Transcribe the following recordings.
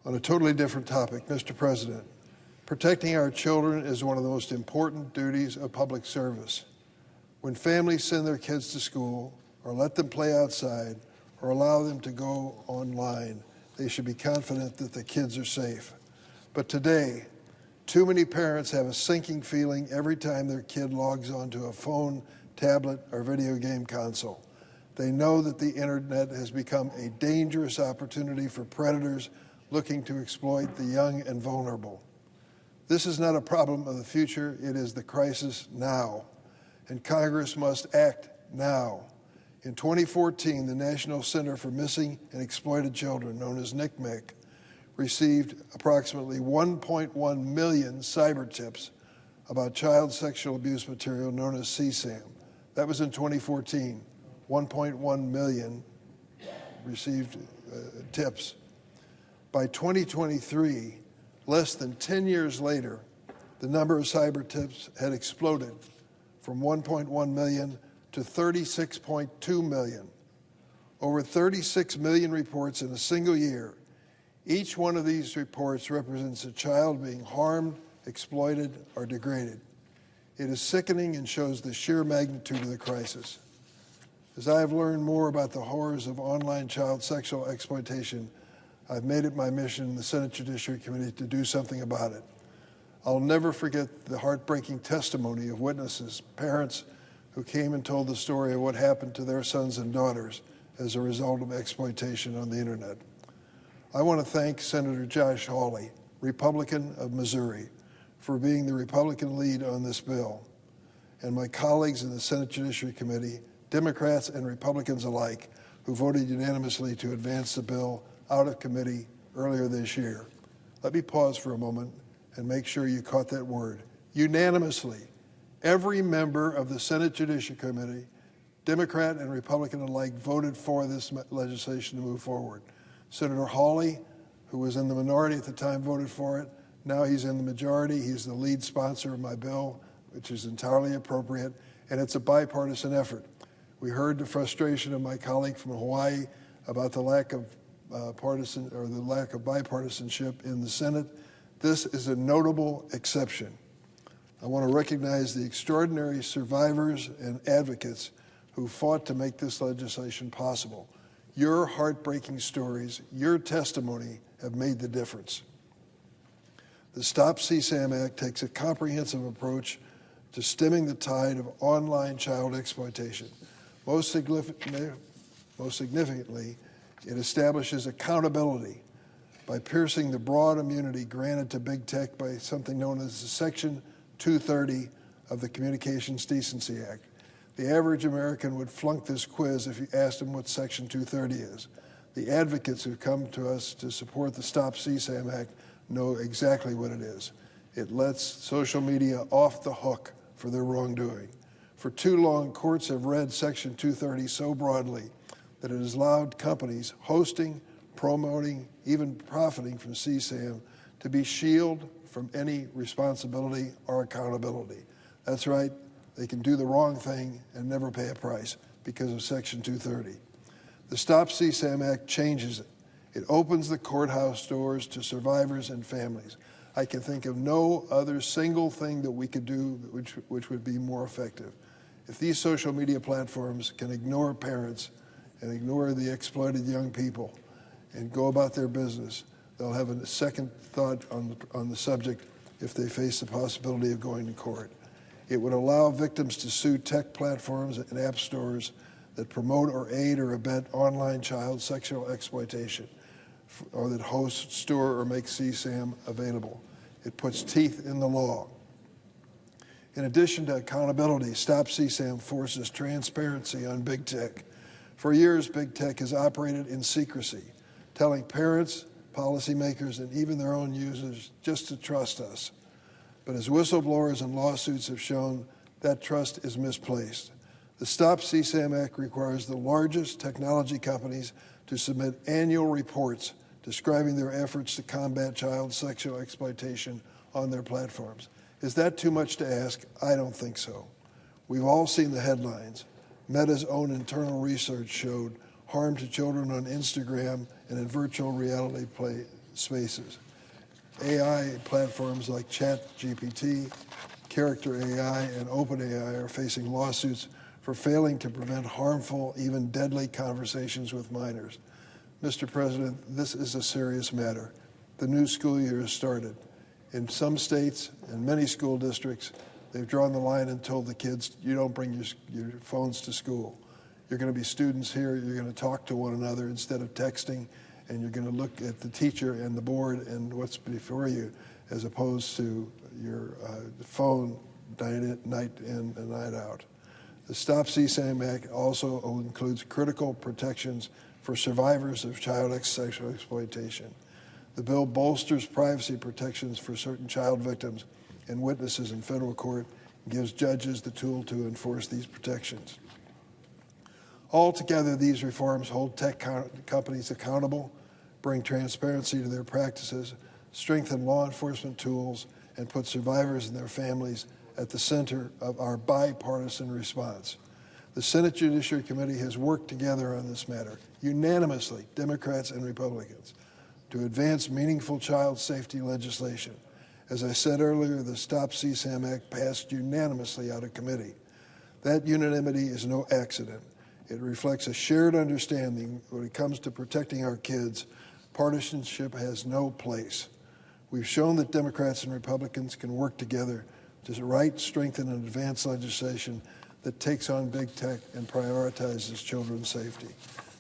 On a totally different topic, Mr. President, protecting our children is one of the most important duties of public service. When families send their kids to school or let them play outside or allow them to go online, they should be confident that the kids are safe. But today, too many parents have a sinking feeling every time their kid logs onto a phone, tablet, or video game console. They know that the internet has become a dangerous opportunity for predators looking to exploit the young and vulnerable. This is not a problem of the future, it is the crisis now, and Congress must act now. In 2014, the National Center for Missing and Exploited Children, known as NCMEC, received approximately 1.1 million cyber tips about child sexual abuse material known as CSAM. That was in 2014. 1.1 million received tips. By 2023, less than 10 years later, the number of cyber tips had exploded from 1.1 million to 36.2 million. Over 36 million reports in a single year. Each one of these reports represents a child being harmed, exploited, or degraded. It is sickening and shows the sheer magnitude of the crisis. As I have learned more about the horrors of online child sexual exploitation, I've made it my mission in the Senate Judiciary Committee to do something about it. I'll never forget the heartbreaking testimony of witnesses, parents who came and told the story of what happened to their sons and daughters as a result of exploitation on the internet. I want to thank Senator Josh Hawley, Republican of Missouri, for being the Republican lead on this bill, and my colleagues in the Senate Judiciary Committee, Democrats and Republicans alike, who voted unanimously to advance the bill out of committee earlier this year. Let me pause for a moment and make sure you caught that word. Unanimously, every member of the Senate Judiciary Committee, Democrat and Republican alike, voted for this legislation to move forward. Senator Hawley, who was in the minority at the time, voted for it. Now he's in the majority. He's the lead sponsor of my bill, which is entirely appropriate, and it's a bipartisan effort. We heard the frustration of my colleague from Hawaii about the lack of bipartisanship in the Senate. This is a notable exception. I want to recognize the extraordinary survivors and advocates who fought to make this legislation possible. Your heartbreaking stories, your testimony have made the difference. The Stop CSAM Act takes a comprehensive approach to stemming the tide of online child exploitation. Most significantly, it establishes accountability by piercing the broad immunity granted to big tech by something known as the Section 230 of the Communications Decency Act. The average American would flunk this quiz if you asked him what Section 230 is. The advocates who come to us to support the Stop CSAM Act know exactly what it is. It lets social media off the hook for their wrongdoing. For too long, courts have read Section 230 so broadly that it has allowed companies hosting, promoting, even profiting from CSAM to be shielded from any responsibility or accountability. That's right, they can do the wrong thing and never pay a price because of Section 230. The Stop CSAM Act changes it. It opens the courthouse doors to survivors and families. I can think of no other single thing that we could do which would be more effective. If these social media platforms can ignore parents and ignore the exploited young people and go about their business, they'll have a second thought on the subject if they face the possibility of going to court. It would allow victims to sue tech platforms and app stores that promote or aid or abet online child sexual exploitation, or that host, store, or make CSAM available. It puts teeth in the law. In addition to accountability, Stop CSAM forces transparency on big tech. For years, big tech has operated in secrecy, telling parents, policymakers, and even their own users just to trust us. But as whistleblowers and lawsuits have shown, that trust is misplaced. The Stop CSAM Act requires the largest technology companies to submit annual reports describing their efforts to combat child sexual exploitation on their platforms. Is that too much to ask? I don't think so. We've all seen the headlines. Meta's own internal research showed harm to children on Instagram and in virtual reality spaces. AI platforms like ChatGPT, Character AI, and OpenAI are facing lawsuits for failing to prevent harmful, even deadly conversations with minors. Mr. President, this is a serious matter. The new school year has started. In some states and many school districts, they've drawn the line and told the kids, you don't bring your phones to school. You're going to be students here. You're going to talk to one another instead of texting, and you're going to look at the teacher and the board and what's before you, as opposed to your phone night in and night out. The Stop CSAM Act also includes critical protections for survivors of child sexual exploitation. The bill bolsters privacy protections for certain child victims and witnesses in federal court and gives judges the tool to enforce these protections. Altogether, these reforms hold tech companies accountable, bring transparency to their practices, strengthen law enforcement tools, and put survivors and their families at the center of our bipartisan response. The Senate Judiciary Committee has worked together on this matter, unanimously, Democrats and Republicans, to advance meaningful child safety legislation. As I said earlier, the Stop CSAM Act passed unanimously out of committee. That unanimity is no accident. It reflects a shared understanding when it comes to protecting our kids. Partisanship has no place. We've shown that Democrats and Republicans can work together to write, strengthen, and advance legislation that takes on big tech and prioritizes children's safety.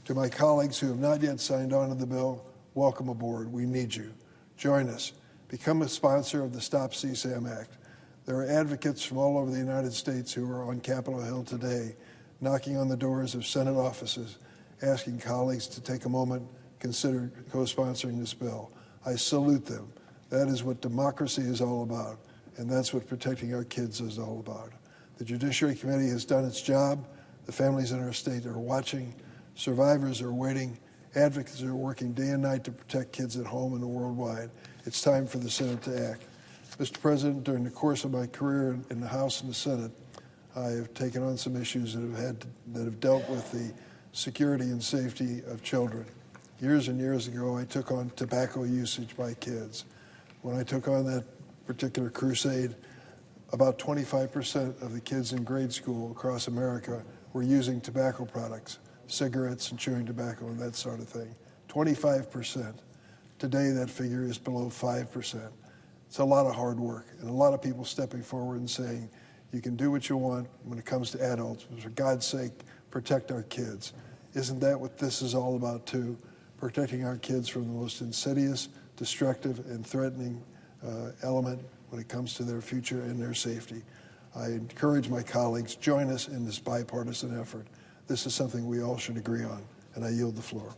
To my colleagues who have not yet signed on to the bill, welcome aboard. We need you. Join us. Become a sponsor of the Stop CSAM Act. There are advocates from all over the United States who are on Capitol Hill today, knocking on the doors of Senate offices, asking colleagues to take a moment, consider co-sponsoring this bill. I salute them. That is what democracy is all about, and that's what protecting our kids is all about. The Judiciary Committee has done its job. The families in our state are watching. Survivors are waiting. Advocates are working day and night to protect kids at home and worldwide. It's time for the Senate to act. Mr. President, during the course of my career in the House and the Senate, I have taken on some issues that have dealt with the security and safety of children. Years and years ago, I took on tobacco usage by kids. When I took on that particular crusade, about 25% of the kids in grade school across America were using tobacco products, cigarettes and chewing tobacco and that sort of thing. 25%. Today, that figure is below 5%. It's a lot of hard work and a lot of people stepping forward and saying, you can do what you want when it comes to adults, but for God's sake, protect our kids. Isn't that what this is all about, too? Protecting our kids from the most insidious, destructive, and threatening element when it comes to their future and their safety. I encourage my colleagues, join us in this bipartisan effort. This is something we all should agree on, and I yield the floor.